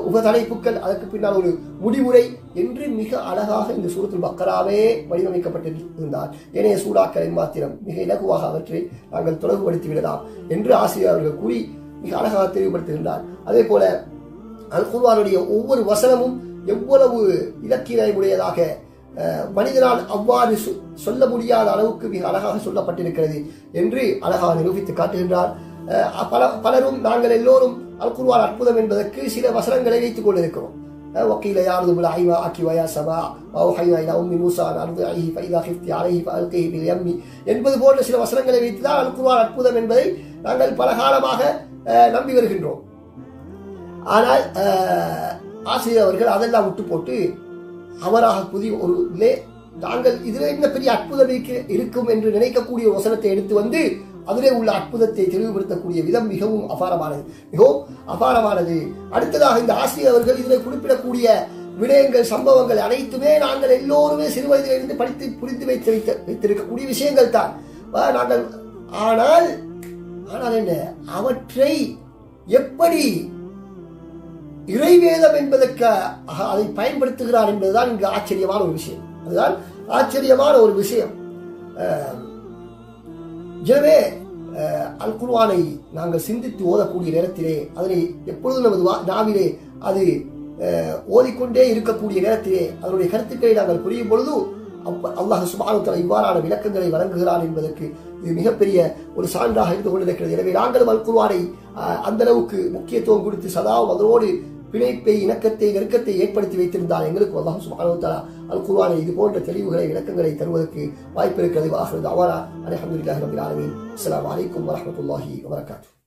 உபதலைப்புக்கள், அதற்கு பின்னால் ஒரு முடிவுரை என்று மிக அழகாக இந்த சூரத்துல் பக்கராவே வடிவமைக்கப்பட்டிருந்தார். ஏனைய சூறாக்களின் மாத்திரம் மிக இலகுவாக அவற்றை நாங்கள் தொடர்புபடுத்தி விடலாம் என்று ஆசிரியர் அவர்கள் கூறி மிக அழகாக தெளிவுபடுத்துகின்றார். அதே போல அல் குர்ஆனுடைய ஒவ்வொரு வசனமும் எவ்வளவு இலக்கியமுடையதாக மனிதனால் அவ்வாறு சொல்ல முடியாத அளவுக்கு மிக அழகாக சொல்லப்பட்டிருக்கிறது என்று அழகாக நிரூபித்து காட்டுகின்றார். பலரும் நாங்கள் எல்லோரும் அல் குர்ஆன் அற்புதம் என்பதற்கு சில வசனங்களை வைத்துக் கொண்டிருக்கிறோம். وقيل يا أرض ابلعي ماءك ويا سماء وأوحينا إلى أم موسى أن أرضعيه فإذا خفت عليه فألقيه في اليم என்பது போன்ற சில வசனங்களை வைத்துதான் அல் குர்ஆன் அற்புதம் என்பதை நாங்கள் பல காலமாக நம்பி வருகின்றோம். ஆனால் ஆசிரியர் அவர்கள் அதெல்லாம் விட்டு போட்டு அவராக புதிய ஒரு நாங்கள் இதுல என்ன பெரிய அற்புதம் இருக்கும் என்று நினைக்கக்கூடிய ஒரு வசனத்தை எடுத்து வந்து அதிலே உள்ள அற்புதத்தை தெளிவுபடுத்தக்கூடிய விதம் மிகவும் அபாரமானது. அடுத்ததாக இந்த ஆசிரியர் அவர்கள் இதில் குறிப்பிடக்கூடிய விடயங்கள், சம்பவங்கள் அனைத்துமே நாங்கள் எல்லோருமே சிறு வயதிலிருந்து படித்து புரிந்து வைத்திருக்கக்கூடிய விஷயங்கள் தான். நாங்கள் ஆனால் என்ன அவற்றை எப்படி இறைவேதம் என்பதற்கு அதை பயன்படுத்துகிறார் என்பதுதான் இங்கு ஆச்சரியமான ஒரு விஷயம். அதுதான் ஆச்சரியமான ஒரு விஷயம். எனவே அல் குர்ஆனை நாங்கள் சிந்தித்து ஓதக்கூடிய நேரத்திலே, அதனை எப்பொழுதும் நமது நாவிலே அது ஓதிக்கொண்டே இருக்கக்கூடிய நேரத்திலே அதனுடைய கருத்துக்களை நாங்கள் புரியும் பொழுது அல்லாஹ் சுப்ஹானஹு வ தஆலா இவ்வாறான விளக்கங்களை வழங்குகிறான் என்பதற்கு இது மிகப்பெரிய ஒரு சான்றாக இருந்து கொண்டிருக்கிறது. எனவே நாங்களும் அல் குர்ஆனை அந்த அளவுக்கு முக்கியத்துவம் கொடுத்து சதாவும் அதனோடு பிணைப்பை, இணக்கத்தை, நெருக்கத்தை ஏற்படுத்தி வைத்திருந்தால் எங்களுக்கு அல்லாஹ் சுப்ஹானஹு வ தஆலா அல் குர்ஆனை இது போன்ற தெளிவுகளை, விளக்கங்களை தருவதற்கு வாய்ப்பு இருக்கிறது. வாஹிரு தஅவானா அல்ஹம்துலில்லாஹி ரப்பில் ஆலமீன். அஸ்ஸலாமு அலைக்கும் வரஹ்மத்துல்லாஹி வபரகாத்துஹு.